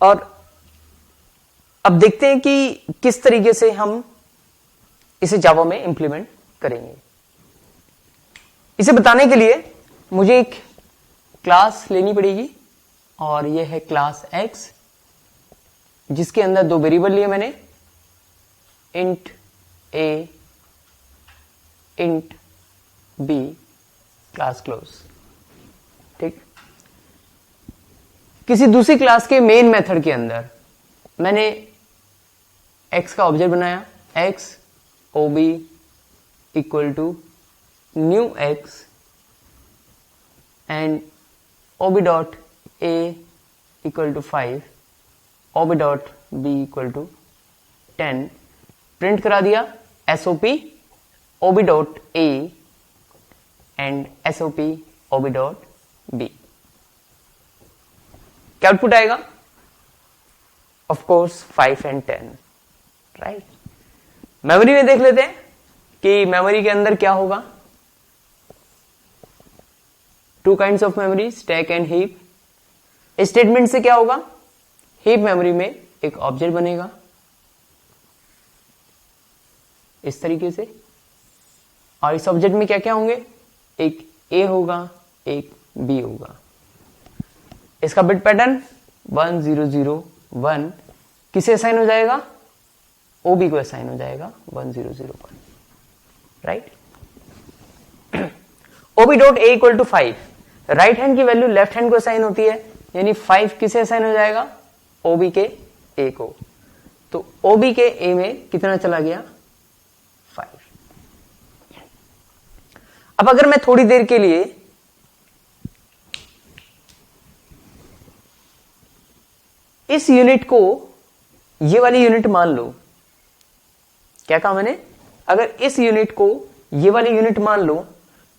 और अब देखते हैं कि किस तरीके से हम इसे जावा में इंप्लीमेंट करेंगे। इसे बताने के लिए मुझे एक क्लास लेनी पड़ेगी और यह है क्लास x, जिसके अंदर दो वेरिएबल लिए मैंने, int a int b, class close. ठीक, किसी दूसरी क्लास के मेन मेथड के अंदर मैंने x का ऑब्जेक्ट बनाया, x ob equal to new x and ob dot a equal to 5, ob dot b equal to 10, print करा दिया sop ob dot a and sop ob dot b। क्या output आएगा? Of course 5 and 10, right. Memory में देख लेते हैं कि memory के अंदर क्या होगा। Two kinds of memory, stack and heap. इस स्टेटमेंट से क्या होगा? हीप मेमोरी में एक ऑब्जेक्ट बनेगा इस तरीके से, और इस ऑब्जेक्ट में क्या क्या होंगे? एक a होगा, एक b होगा। इसका बिट पैटर्न 1 0 0 1 किसे असाइन हो जाएगा? OB को असाइन हो जाएगा 1 0 0 1, right. OB dot a equal to 5, right hand की वैल्यू लेफ्ट हैंड को असाइन होती है, यानी 5 किसे असाइन हो जाएगा? OB के a को। तो OB के a में कितना चला गया? 5। अब अगर मैं थोड़ी देर के लिए इस यूनिट को ये वाली यूनिट मान लो, क्या कहा मैंने? अगर इस यूनिट को ये वाली यूनिट मान लो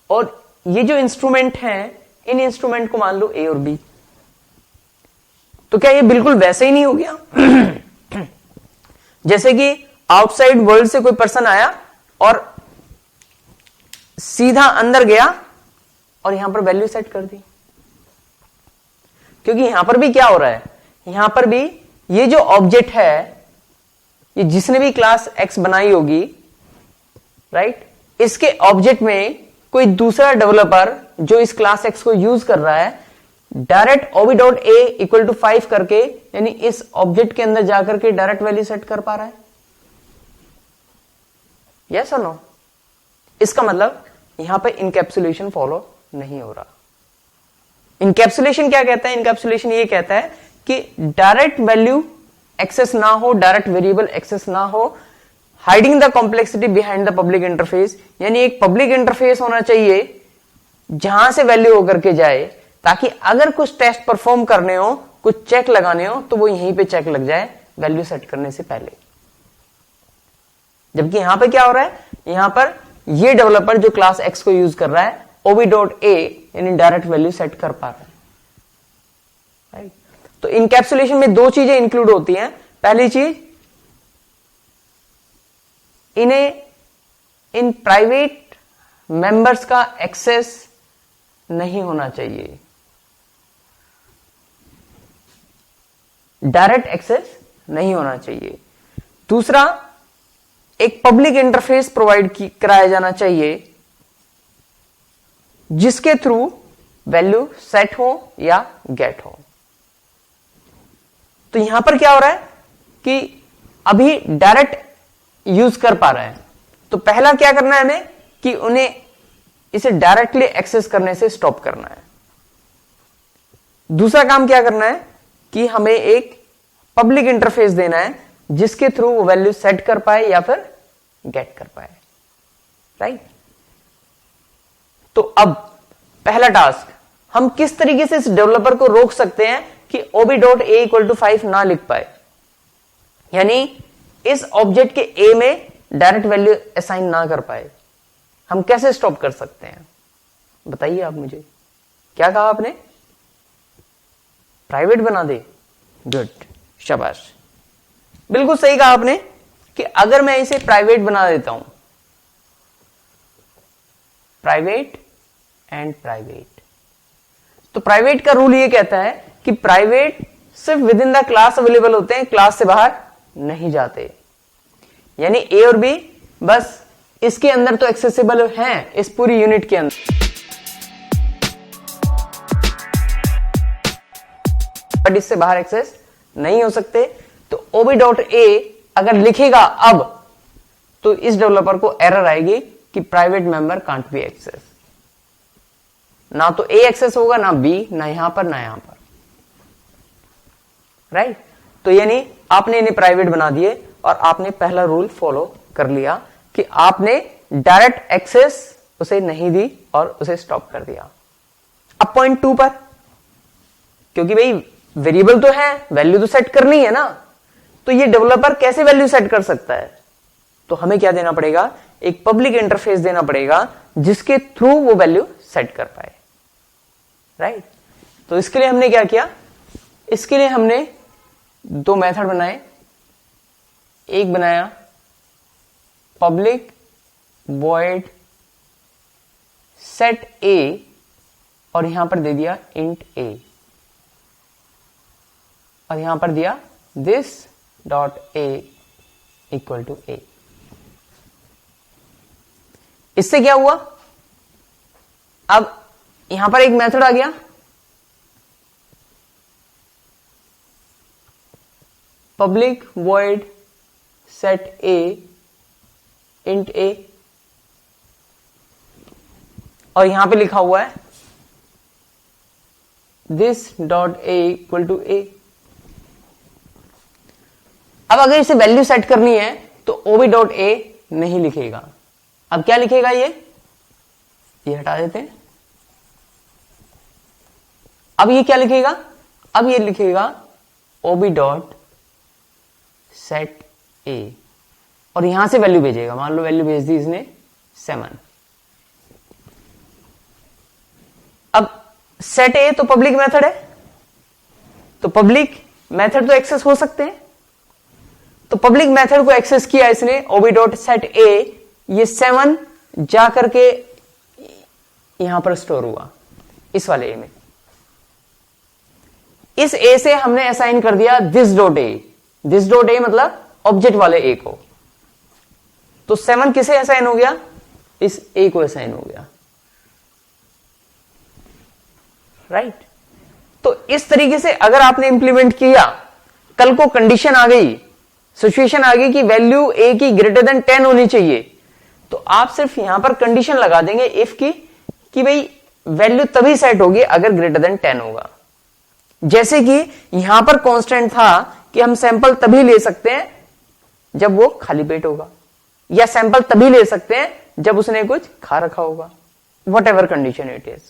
और ये जो इंस्ट्रूमेंट हैं, इन इंस्ट्रूमेंट को मान लो A और B, तो क्या ये बिल्कुल वैसे ही नहीं हो गया? जैसे कि आउटसाइड वर्ल्ड से कोई पर्सन आया और सीधा अंदर गया और यहां पर वैल्यू सेट कर दी। क्योंकि यहां पर भी क्या हो रहा है? यहां पर भी ये जो ऑब्जेक्ट है, ये जिसने भी क्लास x बनाई होगी, राइट, इसके ऑब्जेक्ट में कोई दूसरा डेवलपर जो इस क्लास x को यूज कर रहा है, direct ob dot a equal to 5 करके, यानी इस ऑब्जेक्ट के अंदर जाकर के डायरेक्ट वैल्यू सेट कर पा रहा है। यस और नो? इसका मतलब यहां पर इनकैप्सुलेशन फॉलो नहीं हो रहा। इनकैप्सुलेशन क्या कहता है? इनकैप्सुलेशन ये कहता है कि डायरेक्ट वैल्यू एक्सेस ना हो, डायरेक्ट वेरिएबल एक्सेस ना हो, hiding the complexity behind the public interface, यानी एक पब्लिक इंटरफेस होना चाहिए जहां से वैल्यू होकर के जाए, ताकि अगर कुछ टेस्ट परफॉर्म करने हो, कुछ चेक लगाने हो, तो वो यहीं पे चेक लग जाए वैल्यू सेट करने से पहले। जबकि यहां पे क्या हो रहा है? यहां पर ये डेवलपर जो क्लास x को यूज कर रहा है, ob डॉट a यानी डायरेक्ट वैल्यू सेट कर पा रहा है, राइट। तो इनकैप्सुलेशन में दो चीजें इंक्लूड होती हैं। पहली चीज, इन्हें इन प्राइवेट मेंबर्स का एक्सेस नहीं होना चाहिए, डायरेक्ट एक्सेस नहीं होना चाहिए। दूसरा, एक पब्लिक इंटरफेस प्रोवाइड कराया जाना चाहिए जिसके थ्रू वैल्यू सेट हो या गेट हो। तो यहां पर क्या हो रहा है कि अभी डायरेक्ट यूज कर पा रहे हैं, तो पहला क्या करना है हमें कि उन्हें इसे डायरेक्टली एक्सेस करने से स्टॉप करना है। दूसरा काम क्या करना है कि हमें एक पब्लिक इंटरफेस देना है जिसके थ्रू वो वैल्यू सेट कर पाए या फिर गेट कर पाए, राइट। तो अब पहला टास्क, हम किस तरीके से इस डेवलपर को रोक सकते हैं कि ob dot a equal to 5 ना लिख पाए, यानी इस ऑब्जेक्ट के a में डायरेक्ट वैल्यू असाइन ना कर पाए। हम कैसे स्टॉप कर सकते हैं? बताइए आप मुझे। क्या कहा आपने? प्राइवेट बना दे। गुड, शाबाश, बिल्कुल सही कहा आपने कि अगर मैं इसे प्राइवेट बना देता हूं, प्राइवेट एंड प्राइवेट, तो प्राइवेट का रूल ये कहता है कि प्राइवेट सिर्फ with in the class available होते हैं, क्लास से बाहर नहीं जाते। यानी ए और बी बस इसके अंदर तो एक्सेसिबल हैं, इस पूरी यूनिट के अंदर, बट इससे बाहर एक्सेस नहीं हो सकते। तो ob.a अगर लिखेगा अब, तो इस डेवलपर को एरर आएगी कि private member can't be access. ना तो ए एक्सेस होगा, ना बी, ना यहां पर ना यहां पर, राइट। तो यानी आपने इन्हें प्राइवेट बना दिए और आपने पहला रूल फॉलो कर लिया कि आपने डायरेक्ट एक्सेस उसे नहीं दी और उसे स्टॉप कर दिया। अब पॉइंट 2 पर, क्योंकि भाई वेरिएबल तो है, वैल्यू तो सेट करनी है ना, तो ये डेवलपर कैसे वैल्यू सेट कर सकता है? तो हमें क्या देना पड़ेगा? एक पब्लिक इंटरफेस देना पड़ेगा जिसके थ्रू वो वैल्यू सेट कर पाए, राइट। तो इसके लिए हमने क्या किया? इसके लिए हमने 2 मेथड बनाए। एक बनाया पब्लिक वॉइड सेट ए और यहां पर दे दिया इंट ए, और यहां पर दिया this dot a equal to a. इससे क्या हुआ? अब यहां पर एक मेथड आ गया, public void set a int a, और यहां पे लिखा हुआ है this dot a equal to a. अब अगर इसे वैल्यू सेट करनी है तो ob.a नहीं लिखेगा। अब क्या लिखेगा? ये हटा देते हैं। अब ये क्या लिखेगा? अब ये लिखेगा ob.set a, और यहां से वैल्यू भेजेगा। मान लो वैल्यू भेज दी इसने 7। अब सेट ए तो पब्लिक मेथड है, तो पब्लिक मेथड तो एक्सेस हो सकते हैं। तो पब्लिक मेथड को एक्सेस किया इसने ob.set a, ये 7 जाकर के यहां पर स्टोर हुआ इस वाले ए में। इस ए से हमने असाइन कर दिया this dot A. This dot ए मतलब ऑब्जेक्ट वाले ए को। तो 7 किसे असाइन हो गया? इस ए को असाइन हो गया, राइट। तो इस तरीके से अगर आपने इंप्लीमेंट किया, कल को कंडीशन आ गई, सिचुएशन आ गई कि वैल्यू ए की ग्रेटर देन 10 होनी चाहिए, तो आप सिर्फ यहां पर कंडीशन लगा देंगे इफ की कि भाई वैल्यू तभी सेट होगी अगर ग्रेटर देन 10 होगा। जैसे कि यहां पर कांस्टेंट था कि हम सैंपल तभी ले सकते हैं जब वो खाली पेट होगा, या सैंपल तभी ले सकते हैं जब उसने कुछ खा रखा होगा, what ever condition it is.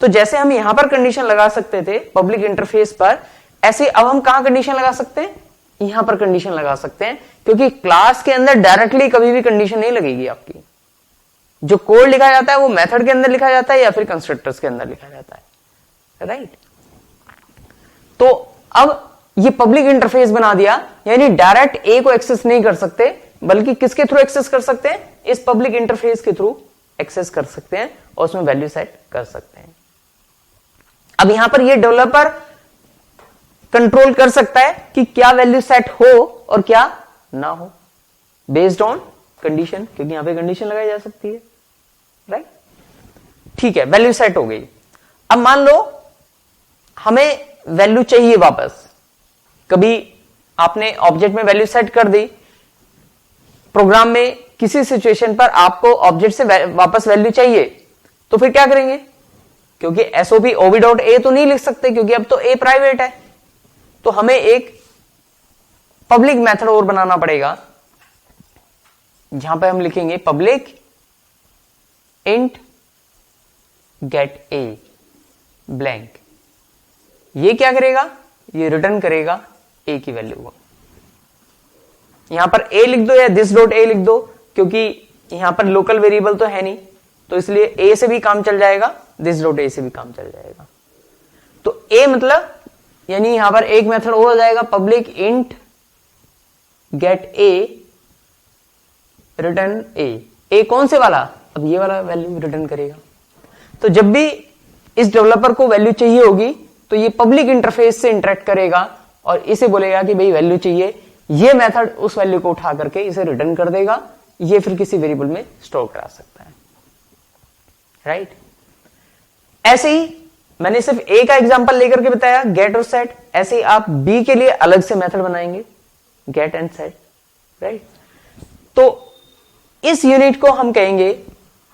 तो जैसे हम यहां पर कंडीशन लगा सकते थे पब्लिक इंटरफेस पर, ऐसे अब हम कहां कंडीशन लगा सकते हैं? यहां पर कंडीशन लगा सकते हैं, क्योंकि क्लास के अंदर डायरेक्टली कभी भी कंडीशन नहीं लगेगी आपकी। जो कोड लिखा जाता है वो मेथड के अंदर लिखा जाता है या फिर कंस्ट्रक्टर्स के अंदर लिखा जाता है, राइट। तो अब ये पब्लिक इंटरफेस बना दिया, यानी डायरेक्ट ए को एक्सेस नहीं कर सकते, बल्कि किसके थ्रू एक्सेस कर सकते हैं? इस पब्लिक इंटरफेस के थ्रू एक्सेस कर सकते हैं और उसमें वैल्यू सेट कर सकते हैं। अब यहां पर ये डेवलपर कंट्रोल कर सकता है कि क्या वैल्यू सेट हो और क्या ना हो, बेस्ड ऑन कंडीशन, क्योंकि यहां पे कंडीशन लगाई जा सकती है, राइट। ठीक है, वैल्यू सेट हो गई। अब मान लो हमें वैल्यू चाहिए वापस। कभी आपने ऑब्जेक्ट में वैल्यू सेट कर दी, प्रोग्राम में किसी सिचुएशन पर आपको ऑब्जेक्ट से वापस वैल्यू चाहिए, तो फिर क्या करेंगे? क्योंकि एसओबी ob.a तो नहीं लिख सकते, क्योंकि अब तो a प्राइवेट है, तो हमें एक पब्लिक मेथड और बनाना पड़ेगा, जहां पे हम लिखेंगे public int get a blank. ये क्या करेगा? ये रिटर्न करेगा ए की वैल्यू को। यहां पर ए लिख दो या दिस डॉट ए लिख दो, क्योंकि यहां पर लोकल वेरिएबल तो है नहीं, तो इसलिए ए से भी काम चल जाएगा, दिस डॉट ए से भी काम चल जाएगा। तो ए मतलब यानी यहां पर एक मेथड और हो जाएगा, public int get a return a. A कौन से वाला? अब ये वाला वैल्यू रिटर्न करेगा। तो जब भी इस डेवलपर को वैल्यू चाहिए होगी तो ये पब्लिक इंटरफेस से इंटरेक्ट करेगा और इसे बोलेगा कि भाई वैल्यू चाहिए, ये मेथड उस वैल्यू को उठा करके इसे रिटर्न कर देगा, ये फिर किसी वेरिएबल में स्टोर करा सकता है, राइट। ऐसे ही मैंने सिर्फ ए का एग्जांपल लेकर के बताया, गेट और सेट। ऐसे ही आप बी के लिए अलग से मेथड बनाएंगे, गेट एंड सेट, राइट। तो इस यूनिट को हम कहेंगे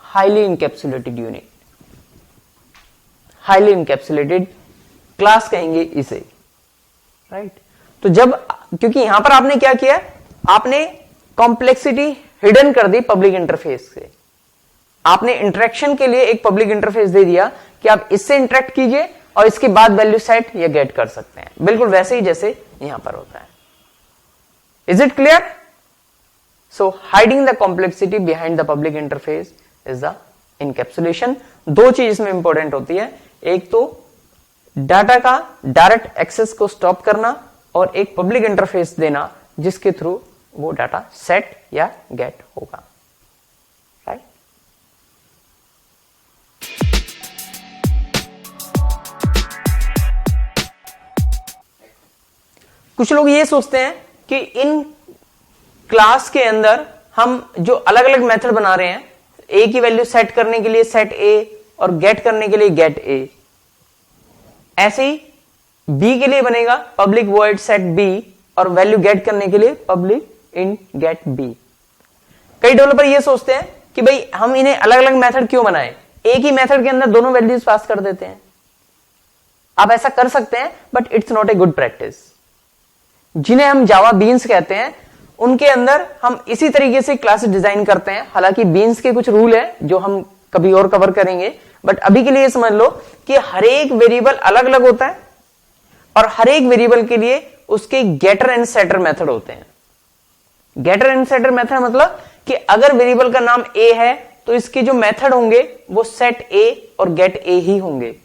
highly encapsulated unit, highly encapsulated class कहेंगे इसे, राइट। तो जब, क्योंकि यहां पर आपने क्या किया, आपने कॉम्प्लेक्सिटी हिडन कर दी पब्लिक इंटरफेस से, आपने इंटरेक्शन के लिए एक पब्लिक इंटरफेस दे दिया कि आप इससे इंटरेक्ट कीजिए और इसके बाद वैल्यू सेट या गेट कर सकते हैं, बिल्कुल वैसे ही जैसे यहां पर होता है। Is it clear? So hiding the complexity behind the public interface is the encapsulation. दो चीज इसमें इंपॉर्टेंट होती है, एक तो डाटा का डायरेक्ट एक्सेस को स्टॉप करना और एक पब्लिक इंटरफेस देना जिसके थ्रू वो डाटा सेट या गेट होगा, राइट। कुछ लोग ये सोचते हैं कि इन क्लास के अंदर हम जो अलग अलग मेथड बना रहे हैं, ए की वैल्यू सेट करने के लिए सेट ए और गेट करने के लिए गेट ए, ऐसे ही बी के लिए बनेगा पब्लिक वॉइड सेट बी और वैल्यू गेट करने के लिए पब्लिक इन गेट बी। कई डेवलपर ये सोचते हैं कि भाई हम इन्हें अलग अलग मेथड क्यों बनाएं, एक ही मेथड के अंदर दोनों वैल्यूज पास कर देते हैं। आप ऐसा कर सकते हैं, but it's not a good practice. जिन्हें हम जावा बीन्स कहते हैं, उनके अंदर हम इसी तरीके से क्लासेस डिजाइन करते हैं। हालांकि बीन्स के कुछ रूल है जो हम कभी और कवर करेंगे, बट अभी के लिए समझ लो कि हर एक वेरिएबल अलग अलग होता है और हर एक वेरिएबल के लिए उसके गेटर एंड सेटर मेथड होते हैं। गेटर एंड सेटर मेथड मतलब कि अगर वेरिएबल का नाम ए है तो इसके जो मेथड होंगे वो सेट ए और गेट ए ही होंगे।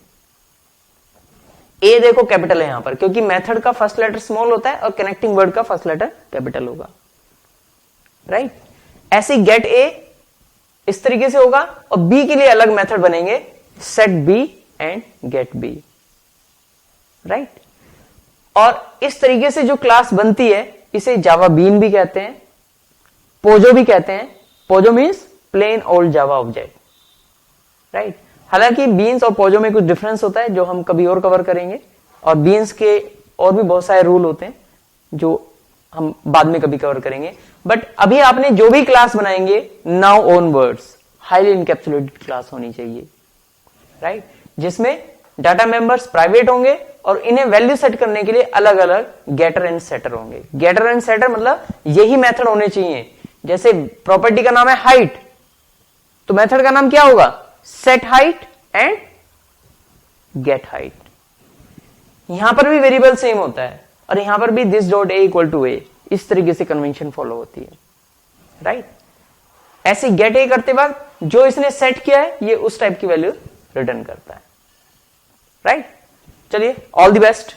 ए देखो कैपिटल है यहां पर, क्योंकि मेथड का फर्स्ट लेटर स्मॉल होता है और कनेक्टिंग वर्ड का फर्स्ट लेटर कैपिटल होगा, राइट। ऐसे गेट ए इस तरीके से होगा और बी के लिए अलग मेथड बनेंगे, set B and get B, right. और इस तरीके से जो क्लास बनती है इसे जावा बीन भी कहते हैं, पोजो भी कहते हैं। POJO means plain old Java object, right. हालांकि बीन्स और पोजो में कुछ डिफरेंस होता है जो हम कभी और कवर करेंगे, और बीन्स के और भी बहुत सारे रूल होते हैं जो हम बाद में कभी कवर करेंगे। बट अभी आपने जो भी क्लास बनाएंगे now on words highly encapsulated class होनी चाहिए, राइट, जिसमें डाटा मेंबर्स प्राइवेट होंगे और इन्हें वैल्यू सेट करने के लिए अलग अलग गेटर एंड सेटर होंगे। गेटर एंड सेटर मतलब यही मेथड होने चाहिए। जैसे प्रॉपर्टी का नाम है हाइट, तो मेथड का नाम क्या होगा, set height and get height. यहां पर भी वेरिएबल सेम होता है और यहां पर भी this dot a equal to a, इस तरीके से कन्वेंशन फॉलो होती है, राइट। ऐसे गेट ए करते वक्त जो इसने सेट किया है ये उस टाइप की वैल्यू रिटर्न करता है, राइट। चलिए, ऑल द बेस्ट।